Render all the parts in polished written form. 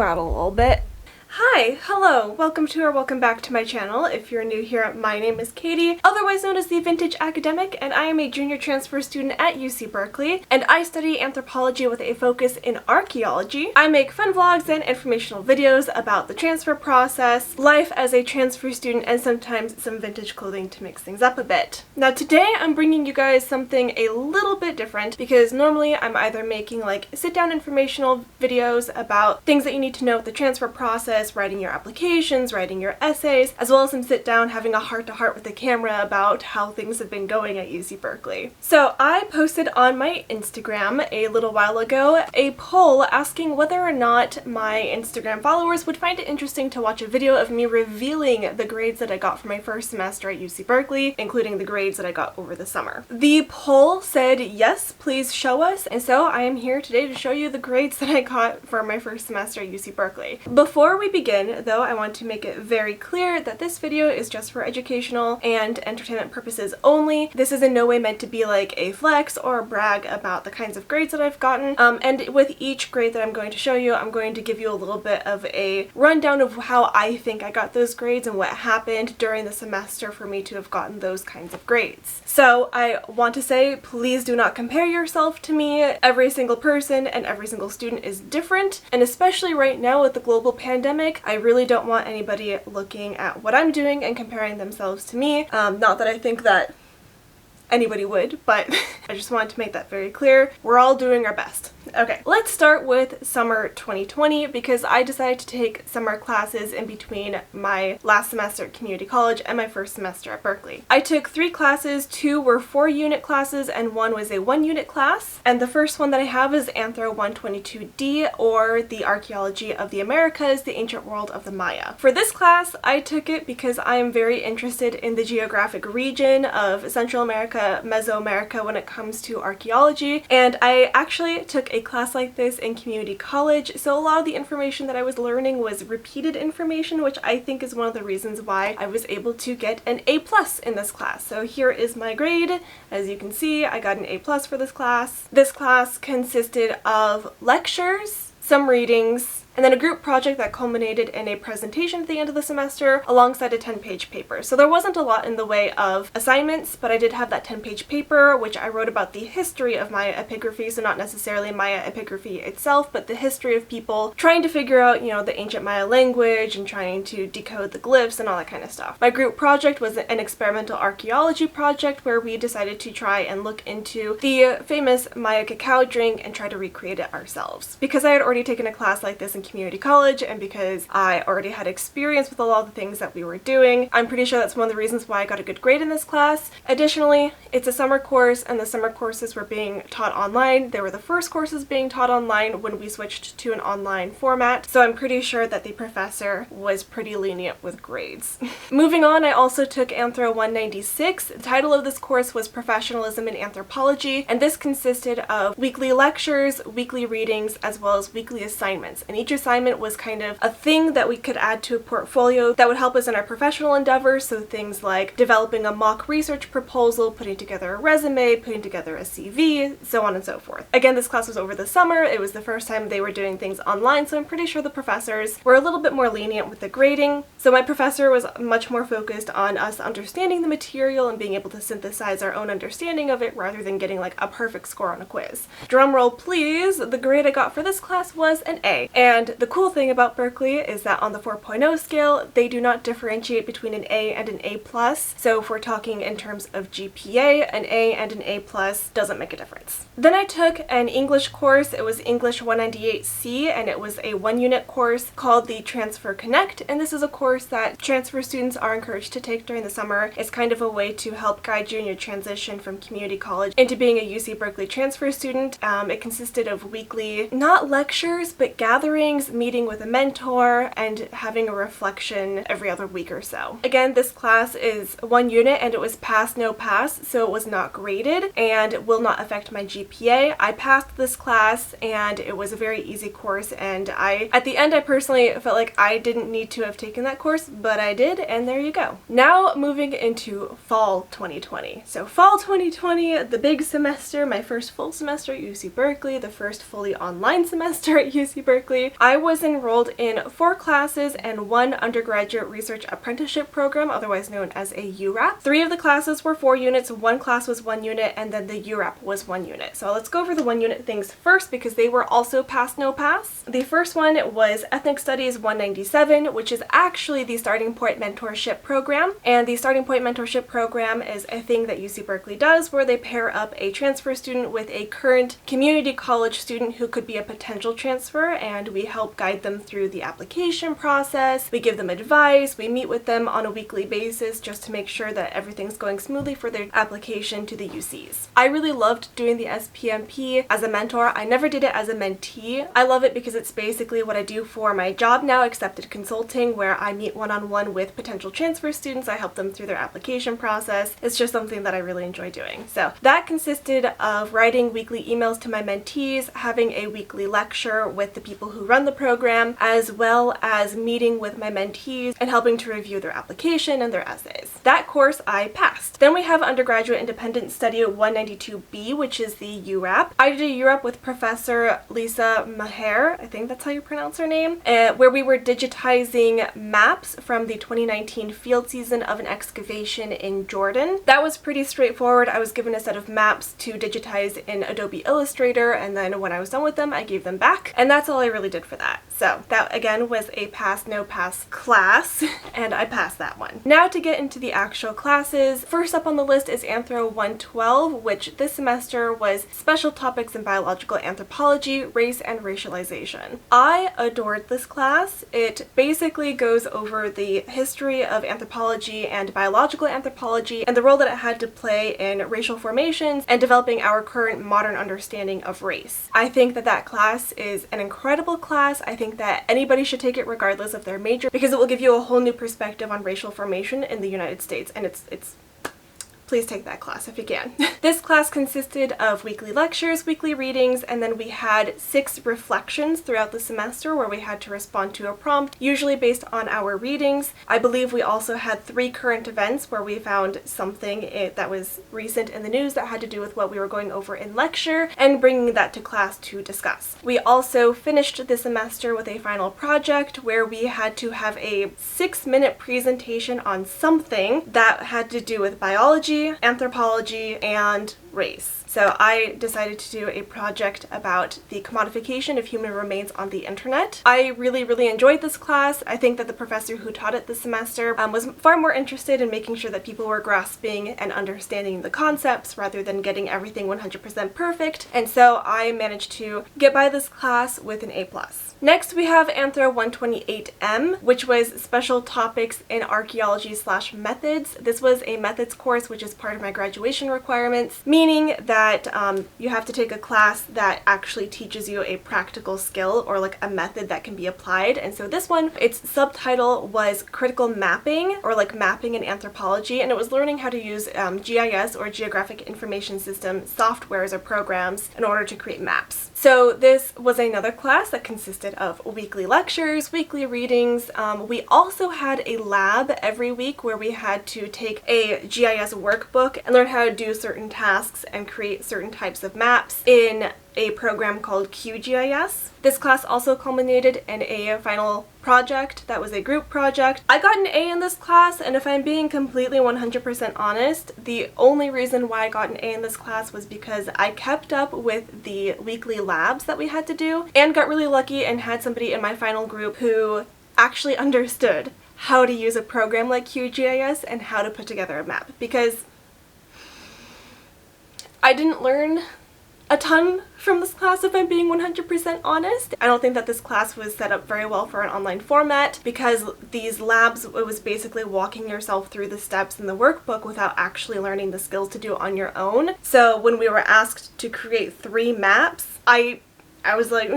out a little bit. Hi, hello, welcome to or welcome back to my channel. If you're new here, my name is Katie, otherwise known as the Vintage Academic, and I am a junior transfer student at UC Berkeley, and I study anthropology with a focus in archaeology. I make fun vlogs and informational videos about the transfer process, life as a transfer student, and sometimes some vintage clothing to mix things up a bit. Now today I'm bringing you guys something a little bit different because normally I'm either making like sit-down informational videos about things that you need to know with the transfer process, writing your applications, writing your essays, as well as some sit down having a heart-to-heart with the camera about how things have been going at UC Berkeley. So I posted on my Instagram a little while ago a poll asking whether or not my Instagram followers would find it interesting to watch a video of me revealing the grades that I got for my first semester at UC Berkeley, including the grades that I got over the summer. The poll said yes, please show us, and so I am here today to show you the grades that I got for my first semester at UC Berkeley. Before we begin, though, I want to make it very clear that this video is just for educational and entertainment purposes only. This is in no way meant to be like a flex or a brag about the kinds of grades that I've gotten, and with each grade that I'm going to show you, I'm going to give you a little bit of a rundown of how I think I got those grades and what happened during the semester for me to have gotten those kinds of grades. So I want to say, please do not compare yourself to me. Every single person and every single student is different, and especially right now with the global pandemic, I really don't want anybody looking at what I'm doing and comparing themselves to me. Not that I think that anybody would, but I just wanted to make that very clear. We're all doing our best. Okay, let's start with summer 2020 because I decided to take summer classes in between my last semester at community college and my first semester at Berkeley. I took 3 classes, 2 were 4-unit classes and 1 was a 1-unit class. And the first one that I have is Anthro 122D, or the Archaeology of the Americas, the Ancient World of the Maya. For this class, I took it because I am very interested in the geographic region of Central America, Mesoamerica when it comes to archaeology, and I actually took a class like this in community college, so a lot of the information that I was learning was repeated information, which I think is one of the reasons why I was able to get an A+ in this class. So here is my grade. As you can see, I got an A+ for this class. This class consisted of lectures, some readings, and then a group project that culminated in a presentation at the end of the semester alongside a 10-page paper. So there wasn't a lot in the way of assignments, but I did have that 10-page paper, which I wrote about the history of Maya epigraphy, so not necessarily Maya epigraphy itself, but the history of people trying to figure out, you know, the ancient Maya language and trying to decode the glyphs and all that kind of stuff. My group project was an experimental archaeology project where we decided to try and look into the famous Maya cacao drink and try to recreate it ourselves. Because I had already taken a class like this in community college and because I already had experience with a lot of the things that we were doing, I'm pretty sure that's one of the reasons why I got a good grade in this class. Additionally, it's a summer course and the summer courses were being taught online. They were the first courses being taught online when we switched to an online format, so I'm pretty sure that the professor was pretty lenient with grades. Moving on, I also took Anthro 196. The title of this course was Professionalism in Anthropology, and this consisted of weekly lectures, weekly readings, as well as weekly assignments, and each assignment was kind of a thing that we could add to a portfolio that would help us in our professional endeavors, so things like developing a mock research proposal, putting together a resume, putting together a CV, so on and so forth. Again, this class was over the summer. It was the first time they were doing things online, so I'm pretty sure the professors were a little bit more lenient with the grading. So my professor was much more focused on us understanding the material and being able to synthesize our own understanding of it rather than getting like a perfect score on a quiz. Drumroll please, the grade I got for this class was an A. And the cool thing about Berkeley is that on the 4.0 scale, they do not differentiate between an A and an A+. So if we're talking in terms of GPA, an A and an A+ doesn't make a difference. Then I took an English course. It was English 198C, and it was a 1-unit course called the Transfer Connect, and this is a course that transfer students are encouraged to take during the summer. It's kind of a way to help guide you in your transition from community college into being a UC Berkeley transfer student. It consisted of weekly, not lectures, but gatherings, meeting with a mentor, and having a reflection every other week or so. Again, this class is 1 unit and it was pass, no pass, so it was not graded and will not affect my GPA. I passed this class and it was a very easy course, and at the end I personally felt like I didn't need to have taken that course, but I did, and there you go. Now moving into fall 2020. So fall 2020, the big semester, my first full semester at UC Berkeley, the first fully online semester at UC Berkeley. I was enrolled in 4 classes and 1 undergraduate research apprenticeship program, otherwise known as a URAP. 3 of the classes were 4 units, 1 class was 1 unit, and then the URAP was 1 unit. So let's go over the 1 unit things first because they were also pass no pass. The first one was Ethnic Studies 197, which is actually the Starting Point Mentorship Program. And the Starting Point Mentorship Program is a thing that UC Berkeley does where they pair up a transfer student with a current community college student who could be a potential transfer, and we help guide them through the application process. We give them advice. We meet with them on a weekly basis just to make sure that everything's going smoothly for their application to the UCs. I really loved doing the SPMP as a mentor. I never did it as a mentee. I love it because it's basically what I do for my job now, accepted consulting, where I meet one-on-one with potential transfer students. I help them through their application process. It's just something that I really enjoy doing. So that consisted of writing weekly emails to my mentees, having a weekly lecture with the people who run the program, as well as meeting with my mentees and helping to review their application and their essays. That course I passed. Then we have Undergraduate Independent Study 192B, which is the URAP. I did a URAP with Professor Lisa Maher, I think that's how you pronounce her name, where we were digitizing maps from the 2019 field season of an excavation in Jordan. That was pretty straightforward. I was given a set of maps to digitize in Adobe Illustrator, and then when I was done with them, I gave them back, and that's all I really did for that. So that again was a pass no pass class, and I passed that one. Now to get into the actual classes, first up on the list is Anthro 112, which this semester was Special Topics in Biological Anthropology, Race and Racialization. I adored this class. It basically goes over the history of anthropology and biological anthropology and the role that it had to play in racial formations and developing our current modern understanding of race. I think that that class is an incredible class. I think that anybody should take it regardless of their major because it will give you a whole new perspective on racial formation in the United States, and it's please take that class if you can. This class consisted of weekly lectures, weekly readings, and then we had 6 reflections throughout the semester where we had to respond to a prompt, usually based on our readings. I believe we also had 3 current events where we found something that was recent in the news that had to do with what we were going over in lecture and bringing that to class to discuss. We also finished the semester with a final project where we had to have a 6-minute presentation on something that had to do with biology, anthropology, and race. So I decided to do a project about the commodification of human remains on the internet. I really enjoyed this class. I think that the professor who taught it this semester was far more interested in making sure that people were grasping and understanding the concepts rather than getting everything 100% perfect, and so I managed to get by this class with an A+. Next we have Anthro 128M, which was Special Topics in Archaeology/Methods. This was a methods course which is part of my graduation requirements, meaning that you have to take a class that actually teaches you a practical skill or like a method that can be applied. And so this one, its subtitle was Critical Mapping, or like Mapping in Anthropology, and it was learning how to use GIS or Geographic Information System softwares or programs in order to create maps. So this was another class that consisted of weekly lectures, weekly readings. We also had a lab every week where we had to take a GIS workbook and learn how to do certain tasks and create certain types of maps in a program called QGIS. This class also culminated in a final project that was a group project. I got an A in this class, and if I'm being completely 100% honest, the only reason why I got an A in this class was because I kept up with the weekly labs that we had to do and got really lucky and had somebody in my final group who actually understood how to use a program like QGIS and how to put together a map, because I didn't learn a ton from this class if I'm being 100% honest. I don't think that this class was set up very well for an online format because these labs, it was basically walking yourself through the steps in the workbook without actually learning the skills to do it on your own. So when we were asked to create 3 maps, I was like,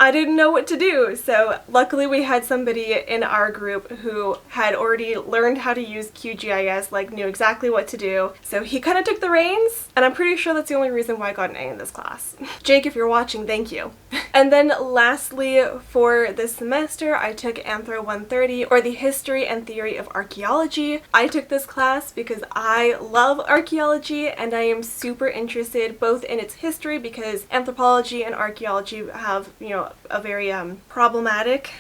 I didn't know what to do. So luckily we had somebody in our group who had already learned how to use QGIS, like knew exactly what to do. So he kind of took the reins, and I'm pretty sure that's the only reason why I got an A in this class. Jake, if you're watching, thank you. And then lastly, for this semester, I took Anthro 130, or the History and Theory of Archaeology. I took this class because I love archaeology and I am super interested both in its history, because anthropology and archaeology have, you know, a very problematic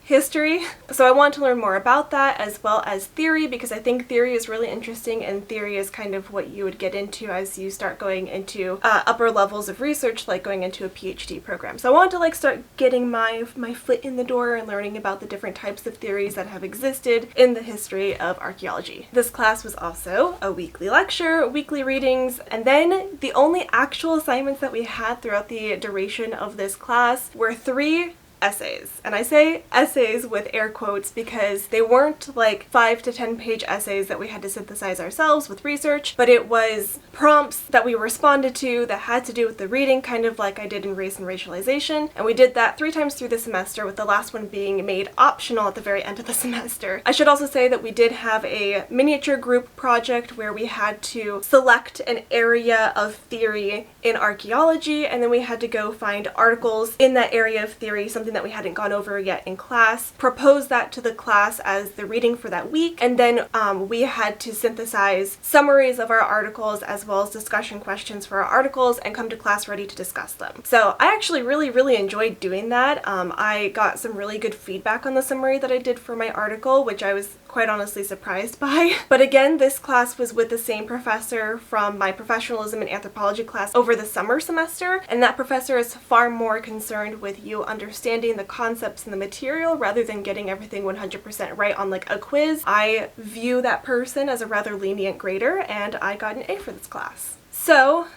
history. So I want to learn more about that, as well as theory, because I think theory is really interesting, and theory is kind of what you would get into as you start going into upper levels of research, like going into a PhD program. So I want to like start getting my foot in the door and learning about the different types of theories that have existed in the history of archaeology. This class was also a weekly lecture, weekly readings, and then the only actual assignments that we had throughout the duration of this class were 3 essays. And I say essays with air quotes because they weren't like 5 to 10 page essays that we had to synthesize ourselves with research, but it was prompts that we responded to that had to do with the reading, kind of like I did in race and racialization. And we did that 3 times through the semester, with the last one being made optional at the very end of the semester. I should also say that we did have a miniature group project where we had to select an area of theory in archaeology, and then we had to go find articles in that area of theory, something that we hadn't gone over yet in class, propose that to the class as the reading for that week, and then we had to synthesize summaries of our articles as well as discussion questions for our articles and come to class ready to discuss them. So I actually really enjoyed doing that. I got some really good feedback on the summary that I did for my article, which I was quite honestly surprised by. But again, this class was with the same professor from my professionalism and anthropology class over the summer semester, and that professor is far more concerned with you understanding the concepts and the material rather than getting everything 100% right on like a quiz. I view that person as a rather lenient grader, and I got an A for this class. So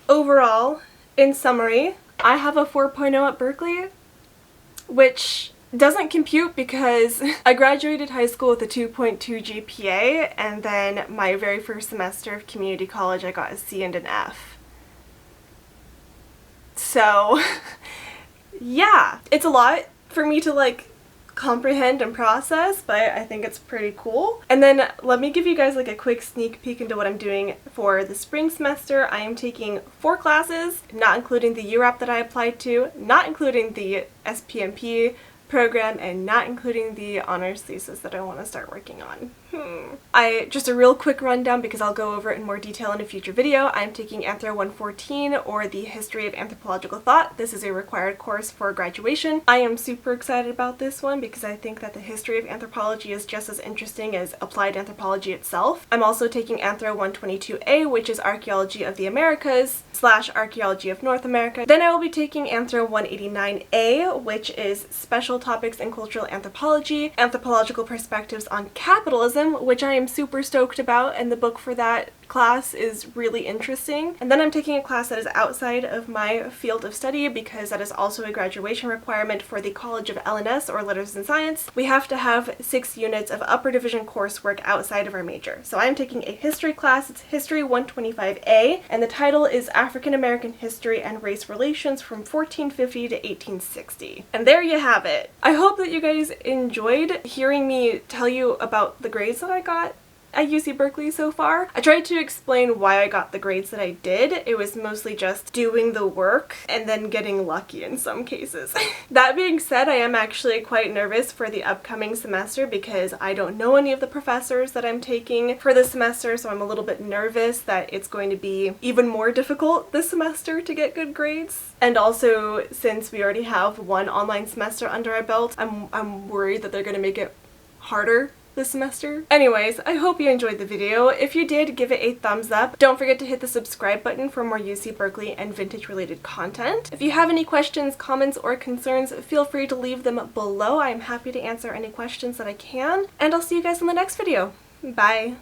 overall, in summary, I have a 4.0 at Berkeley, which doesn't compute because I graduated high school with a 2.2 GPA, and then my very first semester of community college I got a C and an F. So yeah, it's a lot for me to like comprehend and process, but I think it's pretty cool. And then let me give you guys like a quick sneak peek into what I'm doing for the spring semester. I am taking 4 classes, not including the URAP that I applied to, not including the SPMP program, and not including the honors thesis that I want to start working on. Just a real quick rundown because I'll go over it in more detail in a future video. I'm taking Anthro 114, or the History of Anthropological Thought. This is a required course for graduation. I am super excited about this one because I think that the history of anthropology is just as interesting as applied anthropology itself. I'm also taking Anthro 122A, which is Archaeology of the Americas / Archaeology of North America. Then I will be taking Anthro 189A, which is Special Topics in Cultural Anthropology, Anthropological Perspectives on Capitalism, which I am super stoked about, and the book for that class is really interesting. And then I'm taking a class that is outside of my field of study because that is also a graduation requirement for the College of LNS, or Letters and Science. We have to have 6 units of upper division coursework outside of our major. So I'm taking a history class. It's History 125A, and the title is African American History and Race Relations from 1450 to 1860. And there you have it. I hope that you guys enjoyed hearing me tell you about the grades that I got at UC Berkeley so far. I tried to explain why I got the grades that I did. It was mostly just doing the work and then getting lucky in some cases. That being said, I am actually quite nervous for the upcoming semester because I don't know any of the professors that I'm taking for this semester, so I'm a little bit nervous that it's going to be even more difficult this semester to get good grades. And also, since we already have 1 online semester under our belt, I'm worried that they're going to make it harder this semester. Anyways, I hope you enjoyed the video. If you did, give it a thumbs up. Don't forget to hit the subscribe button for more UC Berkeley and vintage related content. If you have any questions, comments, or concerns, feel free to leave them below. I'm happy to answer any questions that I can, and I'll see you guys in the next video. Bye!